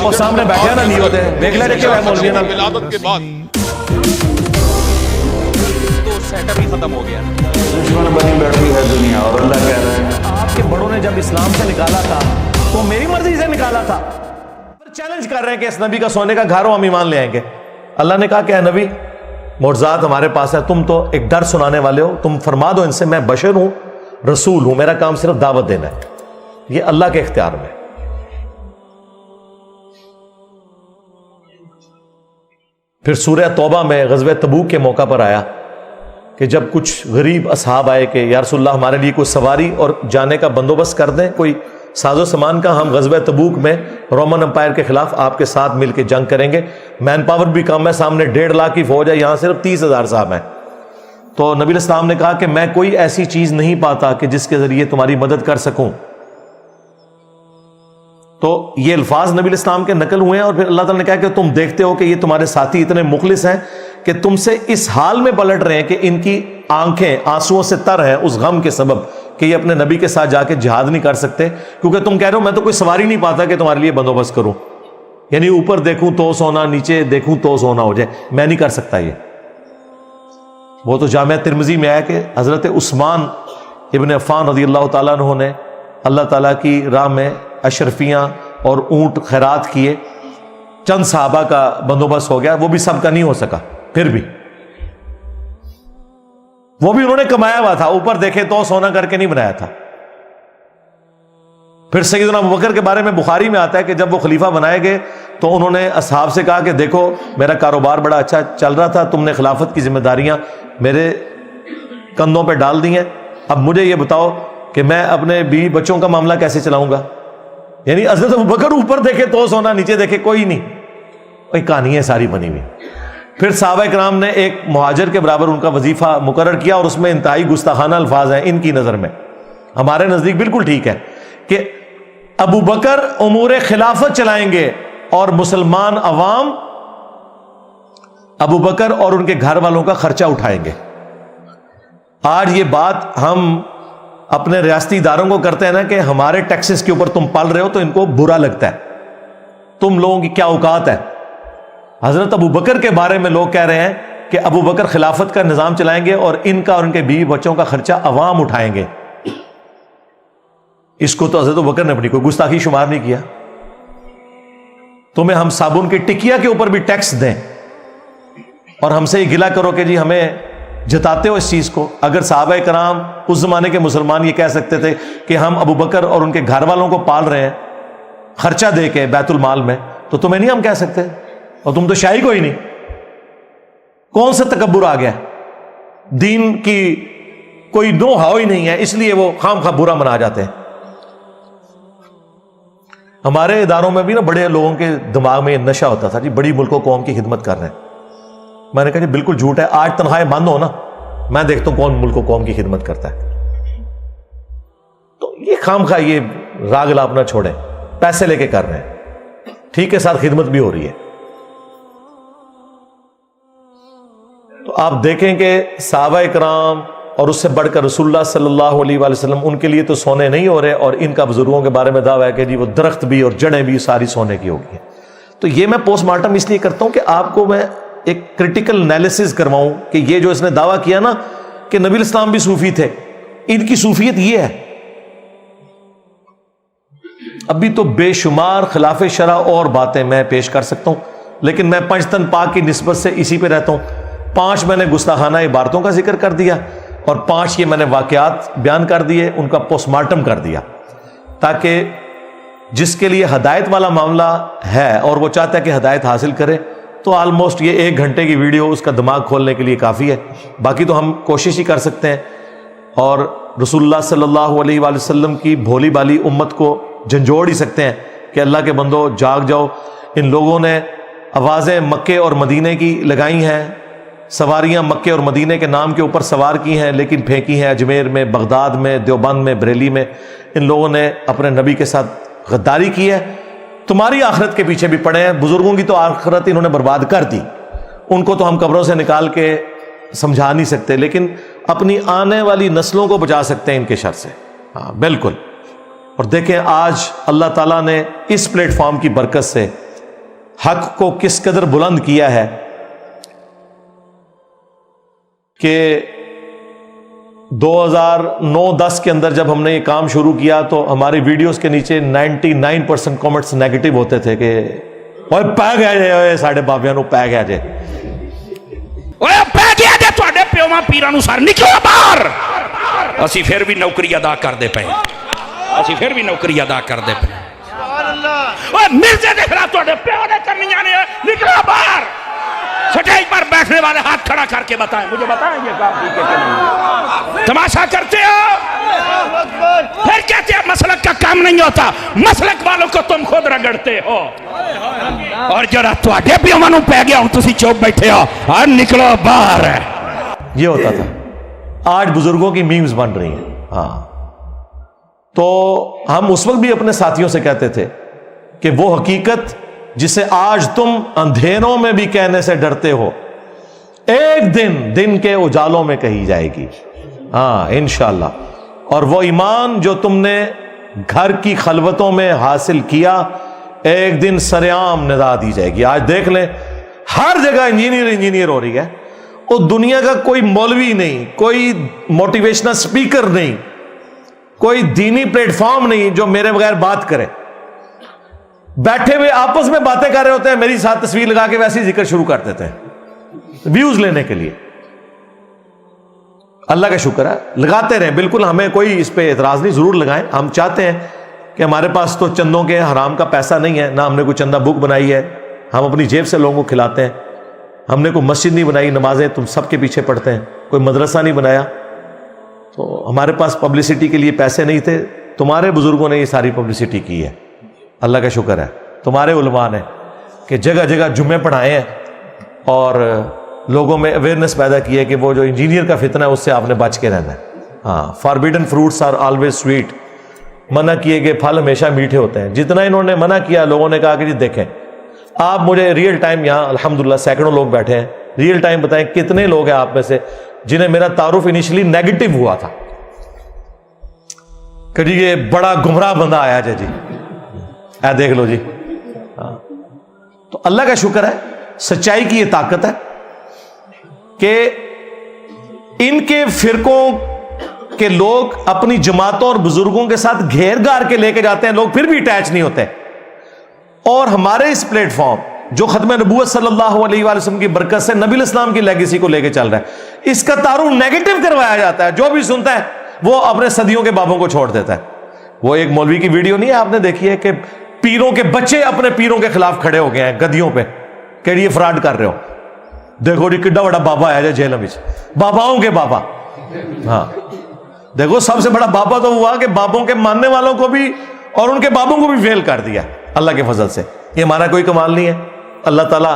آپ اس سامنے بیٹھے نا نہیں ہوتے دیکھ لے رکھے ہوئے مولوی نا ولادت کے بعد تو سیٹ اپ ہی ختم ہو گیا. دشمن بنی بیٹھی ہے دنیا اور اللہ کہہ رہے ہیں آپ کے بڑوں نے جب اسلام سے نکالا تھا تو میری مرضی سے نکالا تھا. چیلنج کر رہے ہیں کہ اس نبی کا سونے کا گھر ہو ہم ایمان لے آئیں گے. اللہ نے کہا کہ اے نبی معجزات ہمارے پاس ہے, تم تو ایک ڈر سنانے والے ہو, تم فرما دو ان سے میں بشر ہوں, رسول ہوں, میرا کام صرف دعوت دینا ہے. یہ اللہ کے اختیار میں. پھر سورہ توبہ میں غزوہ تبوک کے موقع پر آیا کہ جب کچھ غریب اصحاب آئے کہ یا رسول اللہ ہمارے لیے کوئی سواری اور جانے کا بندوبست کر دیں, کوئی ساز و سامان کا, ہم غزوہ تبوک میں رومن امپائر کے خلاف آپ کے ساتھ مل کے جنگ کریں گے, مین پاور بھی کم ہے, سامنے 1.5 لاکھ کی فوج ہے, یہاں صرف 30,000 صاحب ہیں. تو نبی علیہ السلام نے کہا کہ میں کوئی ایسی چیز نہیں پاتا کہ جس کے ذریعے تمہاری مدد کر سکوں. تو یہ الفاظ نبی علیہ السلام کے نقل ہوئے ہیں, اور پھر اللہ تعالیٰ نے کہا کہ تم دیکھتے ہو کہ یہ تمہارے ساتھی اتنے مخلص ہیں کہ تم سے اس حال میں پلٹ رہے ہیں کہ ان کی آنکھیں آنسوؤں سے تر ہیں اس غم کے سبب کہ یہ اپنے نبی کے ساتھ جا کے جہاد نہیں کر سکتے, کیونکہ تم کہہ رہے ہو میں تو کوئی سواری نہیں پاتا کہ تمہارے لیے بندوبست کروں, یعنی اوپر دیکھوں تو سونا, نیچے دیکھوں تو سونا ہو جائے, میں نہیں کر سکتا. یہ وہ تو جامعہ ترمذی میں آیا کہ حضرت عثمان ابن عفان رضی اللہ تعالیٰ عنہ نے اللہ تعالیٰ کی راہ میں اشرفیاں اور اونٹ خیرات کیے, چند صحابہ کا بندوبست ہو گیا, وہ بھی سب کا نہیں ہو سکا, پھر بھی وہ بھی انہوں نے کمایا ہوا تھا, اوپر دیکھے تو سونا کر کے نہیں بنایا تھا. پھر سیدنا ابوبکر کے بارے میں بخاری میں آتا ہے کہ جب وہ خلیفہ بنائے گئے تو انہوں نے اصحاب سے کہا کہ دیکھو میرا کاروبار بڑا اچھا چل رہا تھا, تم نے خلافت کی ذمہ داریاں میرے کندھوں پہ ڈال دی ہیں, اب مجھے یہ بتاؤ کہ میں اپنے بیوی بچوں کا معاملہ کیسے چلاؤں گا. یعنی حضرت ابوبکر اوپر دیکھے تو سونا, نیچے دیکھے کوئی نہیں, کوئی کہانی ہے ساری بنی ہوئی. پھر صحابہ کرام نے ایک مہاجر کے برابر ان کا وظیفہ مقرر کیا, اور اس میں انتہائی گستاخانہ الفاظ ہیں ان کی نظر میں, ہمارے نزدیک بالکل ٹھیک ہے کہ ابو بکر امور خلافت چلائیں گے اور مسلمان عوام ابو بکر اور ان کے گھر والوں کا خرچہ اٹھائیں گے. آج یہ بات ہم اپنے ریاستی اداروں کو کرتے ہیں نا کہ ہمارے ٹیکسز کے اوپر تم پل رہے ہو, تو ان کو برا لگتا ہے, تم لوگوں کی کیا اوقات ہے. حضرت ابو بکر کے بارے میں لوگ کہہ رہے ہیں کہ ابو بکر خلافت کا نظام چلائیں گے اور ان کا اور ان کے بیوی بچوں کا خرچہ عوام اٹھائیں گے. اس کو تو حضرت ابو بکر نے اپنی کوئی گستاخی شمار نہیں کیا. تمہیں ہم صابن کی ٹکیا کے اوپر بھی ٹیکس دیں اور ہم سے یہ گلا کرو کہ جی ہمیں جتاتے ہو اس چیز کو. اگر صحابہ کرام اس زمانے کے مسلمان یہ کہہ سکتے تھے کہ ہم ابو بکر اور ان کے گھر والوں کو پال رہے ہیں خرچہ دے کے بیت المال میں, تو تمہیں نہیں ہم کہہ سکتے, اور تم تو شاہی کوئی نہیں. کون سا تکبر آ گیا, دین کی کوئی نو ہاؤ ہی نہیں ہے, اس لیے وہ خام خواہ برا منا جاتے ہیں. ہمارے اداروں میں بھی نا بڑے لوگوں کے دماغ میں یہ نشہ ہوتا تھا جی بڑی ملک و قوم کی خدمت کر رہے ہیں. میں نے کہا جی بالکل جھوٹ ہے, آج تنخواہیں بند ہو نا میں دیکھتا ہوں کون ملک و قوم کی خدمت کرتا ہے. تو یہ خام خواہ یہ راگ لاپنا چھوڑیں, پیسے لے کے کر رہے ہیں, ٹھیک ہے, ساتھ خدمت بھی ہو رہی ہے. تو آپ دیکھیں کہ صحابہ کرام اور اس سے بڑھ کر رسول اللہ صلی اللہ علیہ وآلہ وسلم, ان کے لیے تو سونے نہیں ہو رہے, اور ان کا بزرگوں کے بارے میں دعویٰ ہے کہ جی وہ درخت بھی اور جڑیں بھی ساری سونے کی ہوگی. تو یہ میں پوسٹ مارٹم اس لیے کرتا ہوں کہ آپ کو میں ایک کریٹیکل انالیسس کرواؤں کہ یہ جو اس نے دعویٰ کیا نا کہ نبی الاسلام بھی صوفی تھے, ان کی صوفیت یہ ہے. ابھی تو بے شمار خلاف شرع اور باتیں میں پیش کر سکتا ہوں, لیکن میں پنجتن پاک کی نسبت سے اسی پہ رہتا ہوں. 5 میں نے گستاخانہ عبارتوں کا ذکر کر دیا, اور 5 یہ میں نے واقعات بیان کر دیے, ان کا پوسٹ مارٹم کر دیا, تاکہ جس کے لیے ہدایت والا معاملہ ہے اور وہ چاہتا ہے کہ ہدایت حاصل کرے, تو آلموسٹ یہ 1 گھنٹے کی ویڈیو اس کا دماغ کھولنے کے لیے کافی ہے. باقی تو ہم کوشش ہی کر سکتے ہیں, اور رسول اللہ صلی اللہ علیہ وآلہ وسلم کی بھولی بالی امت کو جھنجھوڑ ہی سکتے ہیں کہ اللہ کے بندو جاگ جاؤ. ان لوگوں نے آوازیں مکے اور مدینے کی لگائی ہیں, سواریاں مکے اور مدینے کے نام کے اوپر سوار کی ہیں, لیکن پھینکی ہیں اجمیر میں, بغداد میں, دیوبند میں, بریلی میں. ان لوگوں نے اپنے نبی کے ساتھ غداری کی ہے. تمہاری آخرت کے پیچھے بھی پڑے ہیں, بزرگوں کی تو آخرت انہوں نے برباد کر دی, ان کو تو ہم قبروں سے نکال کے سمجھا نہیں سکتے, لیکن اپنی آنے والی نسلوں کو بچا سکتے ہیں ان کے شر سے. ہاں بالکل. اور دیکھیں آج اللہ تعالیٰ نے اس پلیٹ فارم کی برکت سے حق کو کس قدر بلند کیا ہے کہ 2009-10 کے اندر جب ہم نے یہ کام شروع کیا تو ہماری ویڈیوز کے نیچے 99% کامنٹس نیگیٹو ہوتے تھے کہ اوے پہ گیا جے ساڈے بابیاں نو پہ گیا جے اوے پہ گیا جے تواڈے پیواں پیراں نو سر نکلو باہر. اسی پھر بھی نوکری ادا کردے پئے, اسی پھر بھی نوکری ادا کردے پئے. اوے مرزے دے خلاف تواڈے پیو نے کرنیاں نے, نکلو باہر. سٹیج پر بیٹھنے والے ہاتھ کھڑا کر کے بتائیں, مجھے بتائیں یہ کام ٹھیک ہے کہ نہیں. تماشا کرتے ہو, پھر کہتے ہیں مسلک کا کام نہیں ہوتا. مسلک والوں کو تم خود رگڑتے ہو, اور جڑا تواڈے پیواں نو پے گیا ہوں تسی چوپ بیٹھے ہو, اور نکلو باہر. یہ ہوتا تھا. آج بزرگوں کی میمز بن رہی ہیں. ہاں, تو ہم اس وقت بھی اپنے ساتھیوں سے کہتے تھے کہ وہ حقیقت جسے آج تم اندھیروں میں بھی کہنے سے ڈرتے ہو, ایک دن کے اجالوں میں کہی جائے گی. ہاں انشاءاللہ. اور وہ ایمان جو تم نے گھر کی خلوتوں میں حاصل کیا, ایک دن سرعام ندا دی جائے گی. آج دیکھ لیں ہر جگہ انجینئر ہو رہی ہے. وہ دنیا کا کوئی مولوی نہیں, کوئی موٹیویشنل سپیکر نہیں, کوئی دینی پلیٹ فارم نہیں جو میرے بغیر بات کرے. بیٹھے ہوئے آپس میں باتیں کر رہے ہوتے ہیں, میری ساتھ تصویر لگا کے ویسے ہی ذکر شروع کر دیتے ہیں ویوز لینے کے لیے. اللہ کا شکر ہے, لگاتے رہیں, بالکل ہمیں کوئی اس پہ اعتراض نہیں, ضرور لگائیں. ہم چاہتے ہیں کہ ہمارے پاس تو چندوں کے حرام کا پیسہ نہیں ہے, نہ ہم نے کوئی چندہ بک بنائی ہے, ہم اپنی جیب سے لوگوں کو کھلاتے ہیں. ہم نے کوئی مسجد نہیں بنائی, نمازیں تم سب کے پیچھے پڑھتے ہیں, کوئی مدرسہ نہیں بنایا. تو ہمارے پاس پبلسٹی کے لیے پیسے نہیں تھے, تمہارے بزرگوں نے یہ ساری پبلسٹی کی ہے. اللہ کا شکر ہے, تمہارے علماء نے کہ جگہ جگہ جمعے پڑھائے ہیں اور لوگوں میں اویئرنیس پیدا کی ہے کہ وہ جو انجینئر کا فتنہ ہے اس سے آپ نے بچ کے رہنا ہے. ہاں, forbidden fruits are always sweet, منع کیے گئے پھل ہمیشہ میٹھے ہوتے ہیں. جتنا انہوں نے منع کیا, لوگوں نے کہا کہ جی دیکھیں آپ مجھے ریئل ٹائم, یہاں الحمدللہ سینکڑوں لوگ بیٹھے ہیں, ریئل ٹائم بتائیں کتنے لوگ ہیں آپ میں سے جنہیں میرا تعارف انیشلی نیگیٹو ہوا تھا کہ جی یہ بڑا گمراہ بندہ آیا جی, اے دیکھ لو جی. تو اللہ کا شکر ہے, سچائی کی یہ طاقت ہے کہ ان کے فرقوں کے لوگ اپنی جماعتوں اور بزرگوں کے ساتھ گھیر گار کے لے کے جاتے ہیں, لوگ پھر بھی اٹیچ نہیں ہوتے. اور ہمارے اس پلیٹ فارم جو ختم نبوت صلی اللہ علیہ وآلہ وسلم کی برکت سے نبی الاسلام کی لیگیسی کو لے کے چل رہا ہے, اس کا تعارف نیگیٹو کروایا جاتا ہے. جو بھی سنتا ہے وہ اپنے صدیوں کے بابوں کو چھوڑ دیتا ہے. وہ ایک مولوی کی ویڈیو نہیں ہے, آپ نے دیکھی ہے کہ پیروں کے بچے اپنے پیروں کے خلاف کھڑے ہو گئے ہیں گدیوں پہ کہ یہ فراڈ کر رہے ہو, دیکھو جی کڈا بڑا بابا آیا جائے جیل میں, باباؤں کے بابا. ہاں دیکھو سب سے بڑا بابا تو ہوا کہ بابوں کے ماننے والوں کو بھی اور ان کے بابوں کو بھی فیل کر دیا اللہ کے فضل سے. یہ ہمارا کوئی کمال نہیں ہے, اللہ تعالیٰ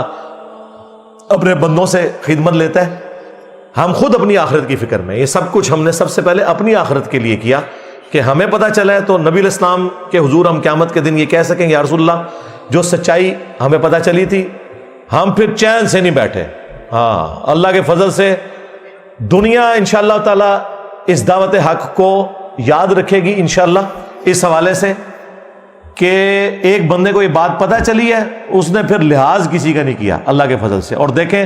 اپنے بندوں سے خدمت لیتا ہے. ہم خود اپنی آخرت کی فکر میں, یہ سب کچھ ہم نے سب سے پہلے اپنی آخرت کے لیے کیا کہ ہمیں پتہ چلا ہے تو نبی الاسلام کے حضور ہم قیامت کے دن یہ کہہ سکیں یا رسول اللہ جو سچائی ہمیں پتہ چلی تھی ہم پھر چین سے نہیں بیٹھے. ہاں اللہ کے فضل سے دنیا انشاءاللہ تعالی اس دعوت حق کو یاد رکھے گی انشاءاللہ, اس حوالے سے کہ ایک بندے کو یہ بات پتہ چلی ہے, اس نے پھر لحاظ کسی کا نہیں کیا اللہ کے فضل سے. اور دیکھیں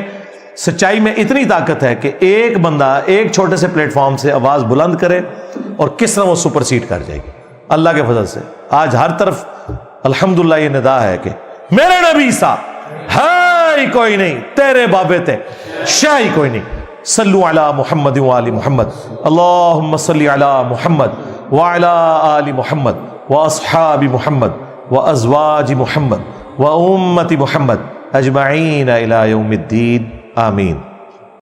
سچائی میں اتنی طاقت ہے کہ ایک بندہ ایک چھوٹے سے پلیٹ فارم سے آواز بلند کرے اور کس طرح وہ سپر سیڈ کر جائے گی اللہ کے فضل سے. آج ہر طرف الحمدللہ یہ ندا ہے کہ میرے نبی سا ہے ہی کوئی نہیں, تیرے بابے تھے شاہ ہی کوئی نہیں. صلو علی محمد وآل محمد, اللہم صلی علی محمد وعلی آل محمد واصحاب محمد وازواج محمد وامت محمد اجمعین الی یوم الدین, آمین.